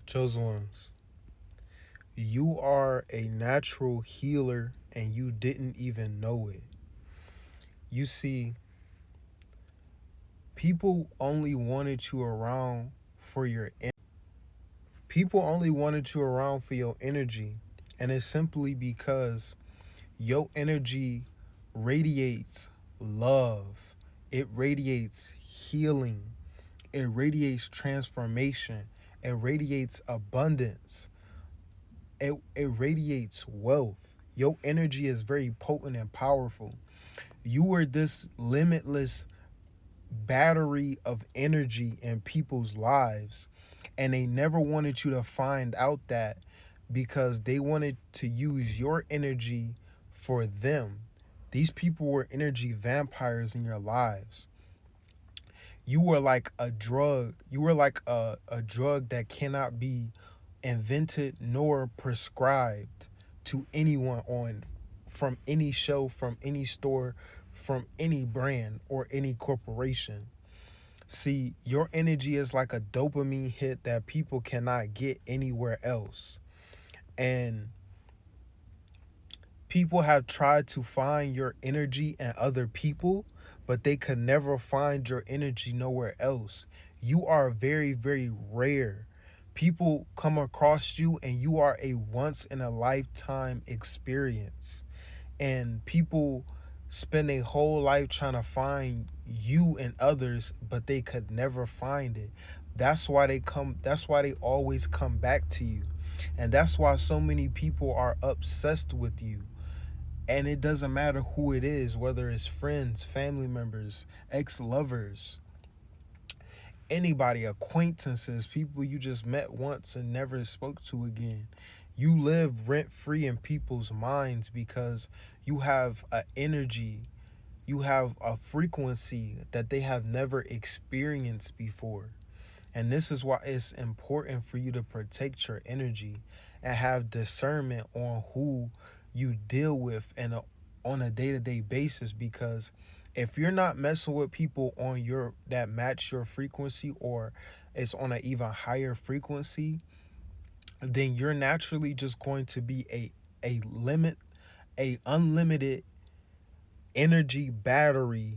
Chosen ones, you are a natural healer and you didn't even know it. You see, people only wanted you around for your people only wanted you around for your energy, and it's simply because your energy radiates love. It radiates healing. It radiates transformation. It radiates abundance. It radiates wealth. Your energy is very potent and powerful. You are this limitless battery of energy in people's lives, and they never wanted you to find out that because they wanted to use your energy for them. These people were energy vampires in your lives. You were like a drug. You were like a drug that cannot be invented nor prescribed to anyone on from any show, from any store, from any brand or any corporation. See, your energy is like a dopamine hit that people cannot get anywhere else. And people have tried to find your energy in other people, but they could never find your energy nowhere else. You are very, very rare. People come across you and you are a once in a lifetime experience. And people spend a whole life trying to find you and others, but they could never find it. That's why they always come back to you. And that's why so many people are obsessed with you. And it doesn't matter who it is, whether it's friends, family members, ex-lovers, anybody, acquaintances, people you just met once and never spoke to again. You live rent free in people's minds because you have an energy, you have a frequency that they have never experienced before. And this is why it's important for you to protect your energy and have discernment on who you deal with and on a day-to-day basis, because if you're not messing with people on your that match your frequency, or it's on an even higher frequency, then you're naturally just going to be a unlimited energy battery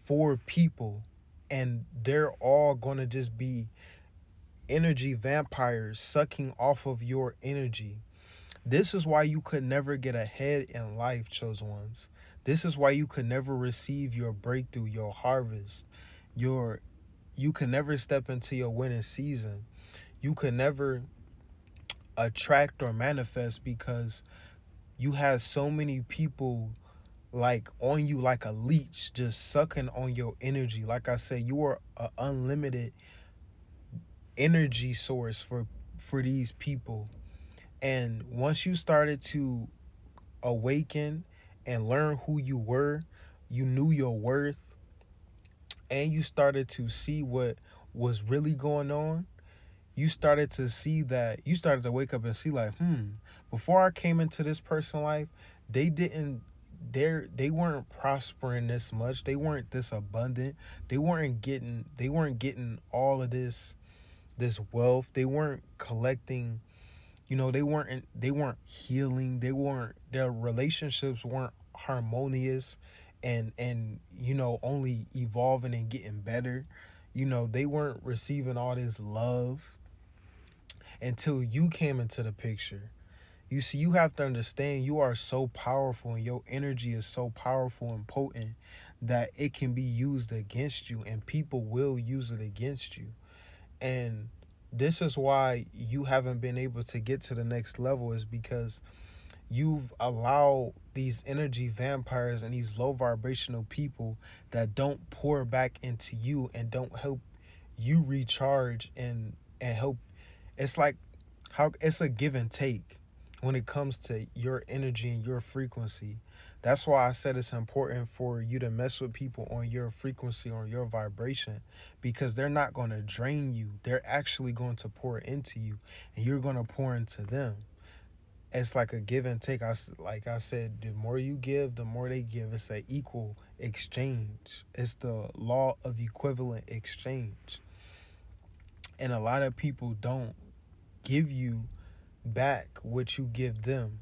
for people, and they're all going to just be energy vampires sucking off of your energy. This is why you could never get ahead in life, chosen ones. This is why you could never receive your breakthrough, your harvest. Your you could never step into your winning season. You could never attract or manifest because you have so many people like on you like a leech, just sucking on your energy. Like I said, you are an unlimited energy source for these people. And once you started to awaken and learn who you were, you knew your worth, and you started to see what was really going on. You started to see that you started to wake up and see like, before I came into this person's life, they didn't they weren't prospering this much. They weren't this abundant. They weren't getting all of this wealth. They weren't collecting, they weren't healing. Their relationships weren't harmonious and only evolving and getting better. They weren't receiving all this love until you came into the picture. You see, you have to understand you are so powerful and your energy is so powerful and potent that it can be used against you, and people will use it against you. And this is why you haven't been able to get to the next level, is because you've allowed these energy vampires and these low vibrational people that don't pour back into you and don't help you recharge and help. It's like how it's a give and take when it comes to your energy and your frequency. That's why I said it's important for you to mess with people on your frequency, on your vibration, because they're not going to drain you. They're actually going to pour into you, and you're going to pour into them. It's like a give and take. Like I said, the more you give, the more they give. It's an equal exchange. It's the law of equivalent exchange. And a lot of people don't give you back what you give them.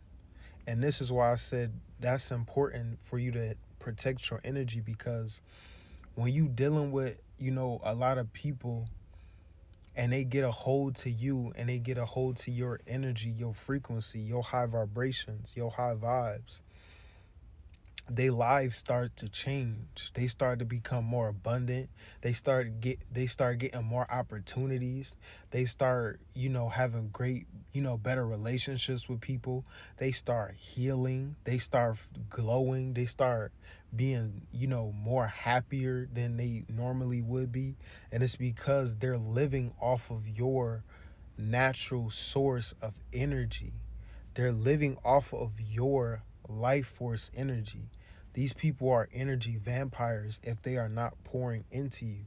And this is why I said that's important for you to protect your energy, because when you dealing with, a lot of people and they get a hold to you and they get a hold to your energy, your frequency, your high vibrations, your high vibes, their lives start to change. They start to become more abundant. They start getting more opportunities. They start, having great, better relationships with people. They start healing. They start glowing. They start being, more happier than they normally would be. And it's because they're living off of your natural source of energy. They're living off of your life force energy. These people are energy vampires if they are not pouring into you.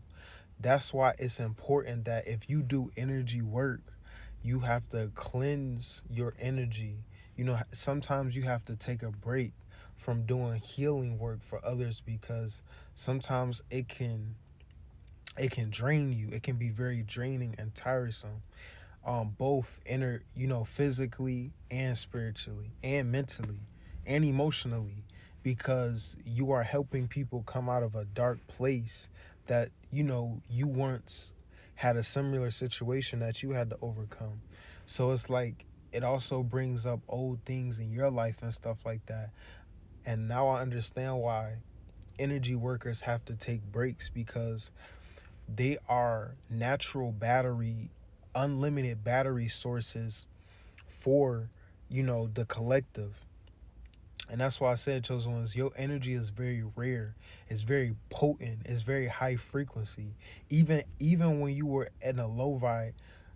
That's why it's important that if you do energy work, you have to cleanse your energy. Sometimes you have to take a break from doing healing work for others, because sometimes it can drain you. It can be very draining and tiresome, both physically and spiritually and mentally and emotionally, because you are helping people come out of a dark place that you once had a similar situation that you had to overcome. So it's like it also brings up old things in your life and stuff like that. And now I understand why energy workers have to take breaks, because they are natural battery, unlimited battery sources for, the collective. And that's why I said, chosen ones, your energy is very rare. It's very potent. It's very high frequency. Even when you were in a low vibe,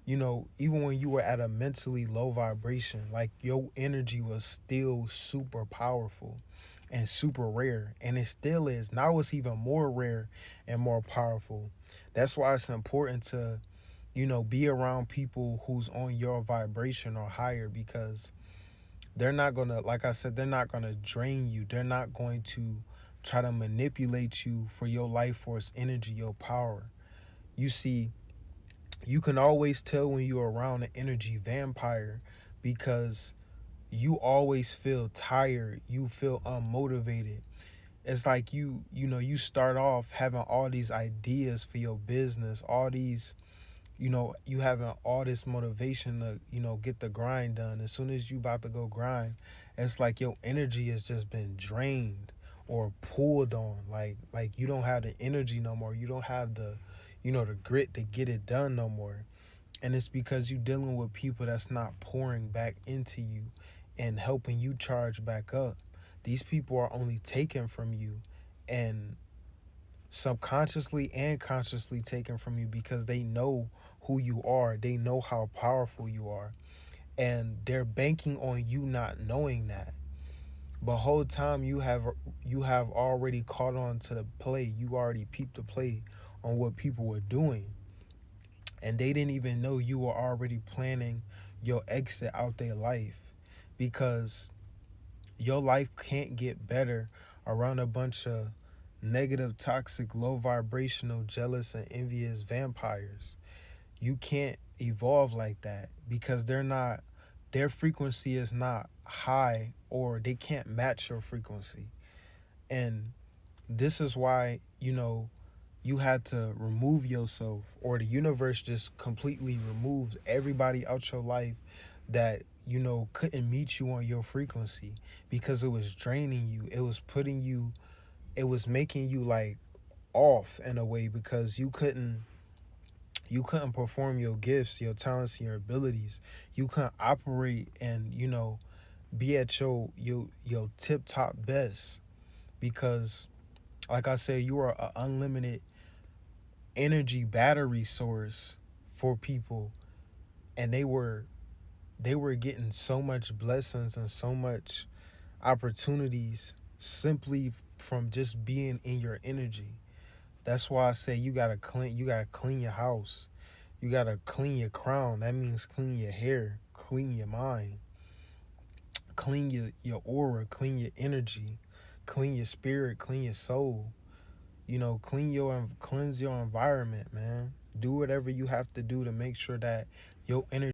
even when you were at a mentally low vibration, like your energy was still super powerful and super rare. And it still is. Now it's even more rare and more powerful. That's why it's important to, be around people who's on your vibration or higher, because they're not going to, like I said, they're not going to drain you. They're not going to try to manipulate you for your life force energy, your power. You see, you can always tell when you're around an energy vampire, because you always feel tired. You feel unmotivated. It's like you start off having all these ideas for your business, all these, you having all this motivation to, get the grind done. As soon as you about to go grind, it's like your energy has just been drained or pulled on. Like you don't have the energy no more. You don't have the, the grit to get it done no more. And it's because you're dealing with people that's not pouring back into you and helping you charge back up. These people are only taking from you, and subconsciously and consciously taken from you, because they know who you are. They know how powerful you are. And they're banking on you not knowing that. But whole time you have already caught on to the play. You already peeped the play on what people were doing. And they didn't even know you were already planning your exit out their life, because your life can't get better around a bunch of negative, toxic, low vibrational, jealous, and envious vampires. You can't evolve like that, because their frequency is not high, or they can't match your frequency. And this is why, you had to remove yourself, or the universe just completely removes everybody out your life that, couldn't meet you on your frequency, because it was draining you. It was making you like off in a way, because you couldn't perform your gifts, your talents, your abilities. You couldn't operate and, be at your tip top best, because like I said, you are an unlimited energy battery source for people. And they were getting so much blessings and so much opportunities simply from just being in your energy. That's why I say you gotta clean your house. You gotta clean your crown. That means clean your hair, clean your mind, clean your aura, clean your energy, clean your spirit, clean your soul. Cleanse your environment, man. Do whatever you have to do to make sure that your energy